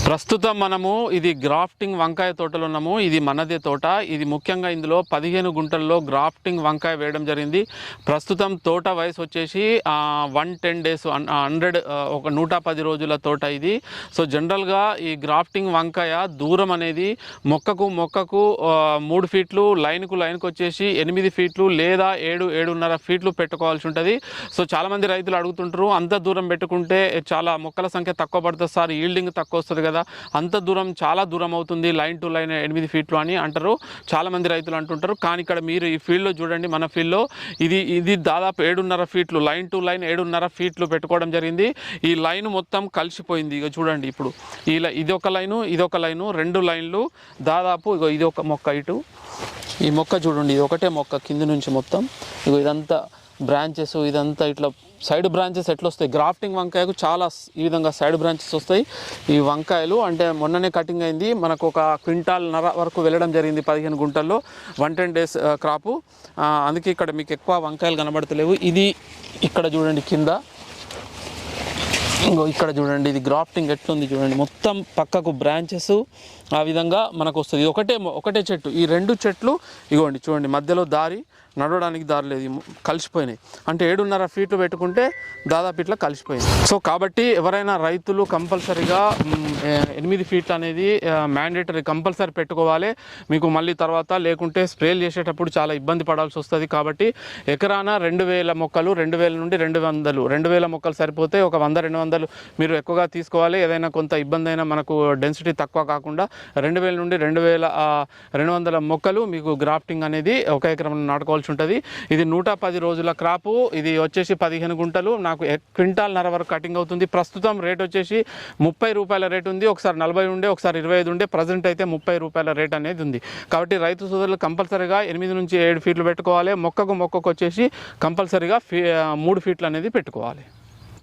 ప్రస్తుతం మనము ఇది గ్రాఫ్టింగ్ వంకాయ తోటలో ఉన్నాము. ఇది మనదే తోట. ఇది ముఖ్యంగా ఇందులో 15 గుంటల్లో గ్రాఫ్టింగ్ వంకాయ వేయడం జరిగింది. ప్రస్తుతం తోట వయసు వచ్చేసి 110 డేస్ 100 ఒక 110 రోజుల తోట ఇది. సో జనరల్గా ఈ గ్రాఫ్టింగ్ వంకాయ దూరం అనేది మొక్కకు 3 ఫీట్లు, లైన్కు వచ్చేసి 8 ఫీట్లు లేదా 7-7.5 ఫీట్లు పెట్టుకోవాల్సి ఉంటుంది. సో చాలామంది రైతులు అడుగుతుంటారు, అంత దూరం పెట్టుకుంటే చాలా మొక్కల సంఖ్య తక్కువ పడుతుంది సార్, ఈల్డింగ్ తక్కువ వస్తుంది కదా, అంత దూరం చాలా దూరం అవుతుంది, లైన్ టు లైన్ 8 ఫీట్లు అని అంటారు చాలామంది రైతులు అంటుంటారు. కానీ ఇక్కడ మీరు ఈ ఫీల్డ్లో చూడండి, మన ఫీల్డ్లో ఇది దాదాపు 7.5 ఫీట్లు, లైన్ టు లైన్ 7.5 ఫీట్లు పెట్టుకోవడం జరిగింది. ఈ లైన్ మొత్తం కలిసిపోయింది. ఇక చూడండి, ఇప్పుడు ఇదొక లైను, ఇదొక లైను, 2 లైన్లు దాదాపు. ఇగో ఇది ఒక మొక్క, ఇటు ఈ మొక్క చూడండి, ఇది ఒకటే మొక్క కింద నుంచి మొత్తం. ఇగో ఇదంతా బ్రాంచెస్, ఇదంతా ఇట్లా సైడ్ బ్రాంచెస్ ఎట్లా వస్తాయి గ్రాఫ్టింగ్ వంకాయకు, చాలా ఈ విధంగా సైడ్ బ్రాంచెస్ వస్తాయి. ఈ వంకాయలు అంటే మొన్ననే కటింగ్ అయింది, మనకు 1.5 క్వింటాల్ వరకు వెళ్ళడం జరిగింది 15 గుంటల్లో, 110 డేస్ క్రాపు. అందుకే ఇక్కడ మీకు ఎక్కువ వంకాయలు కనబడతలేవు. ఇది ఇక్కడ చూడండి కింద, ఇంకో ఇక్కడ చూడండి, ఇది గ్రాఫ్టింగ్ ఎట్లుంది చూడండి, మొత్తం పక్కకు బ్రాంచెస్ ఆ విధంగా మనకు వస్తుంది. ఒకటే చెట్టు, ఈ 2 చెట్లు ఇగోండి చూడండి, మధ్యలో దారి, నడవడానికి దారి లేదు, కలిసిపోయినాయి. అంటే 7.5 ఫీట్లు పెట్టుకుంటే దాదాపు ఇట్లా కలిసిపోయింది. సో కాబట్టి ఎవరైనా రైతులు కంపల్సరీగా 8 ఫీట్లు అనేది మ్యాండేటరీ కంపల్సరీ పెట్టుకోవాలి. మీకు మళ్ళీ తర్వాత లేకుంటే స్ప్రేలు చేసేటప్పుడు చాలా ఇబ్బంది పడాల్సి వస్తుంది. కాబట్టి ఎకరాన 2000 మొక్కలు, 2000 నుండి 200, 2000 మొక్కలు సరిపోతే ఒక 100-200 మీరు ఎక్కువగా తీసుకోవాలి. ఏదైనా కొంత ఇబ్బంది అయినా మనకు డెన్సిటీ తక్కువ కాకుండా 2000 నుండి 2200 మొక్కలు మీకు గ్రాఫ్టింగ్ అనేది ఒక ఎకరంలో నాటుకోవాల్సి ఉంటుంది. ఇది 110 రోజుల క్రాపు. ఇది వచ్చేసి 15 గుంటలు, నాకు క్వింటాల్ వరకు కటింగ్ అవుతుంది. ప్రస్తుతం రేట్ వచ్చేసి 30 రూపాయల రేట్ ఉంది. ఒకసారి 40 ఉండే, ఒకసారి 25 ఉండే, ప్రజెంట్ అయితే 30 రూపాయల రేట్ అనేది ఉంది. కాబట్టి రైతు సోదరులు కంపల్సరీగా 8 నుంచి 7 ఫీట్లు పెట్టుకోవాలి. మొక్కకు వచ్చేసి కంపల్సరీగా 3 ఫీట్లు అనేది పెట్టుకోవాలి.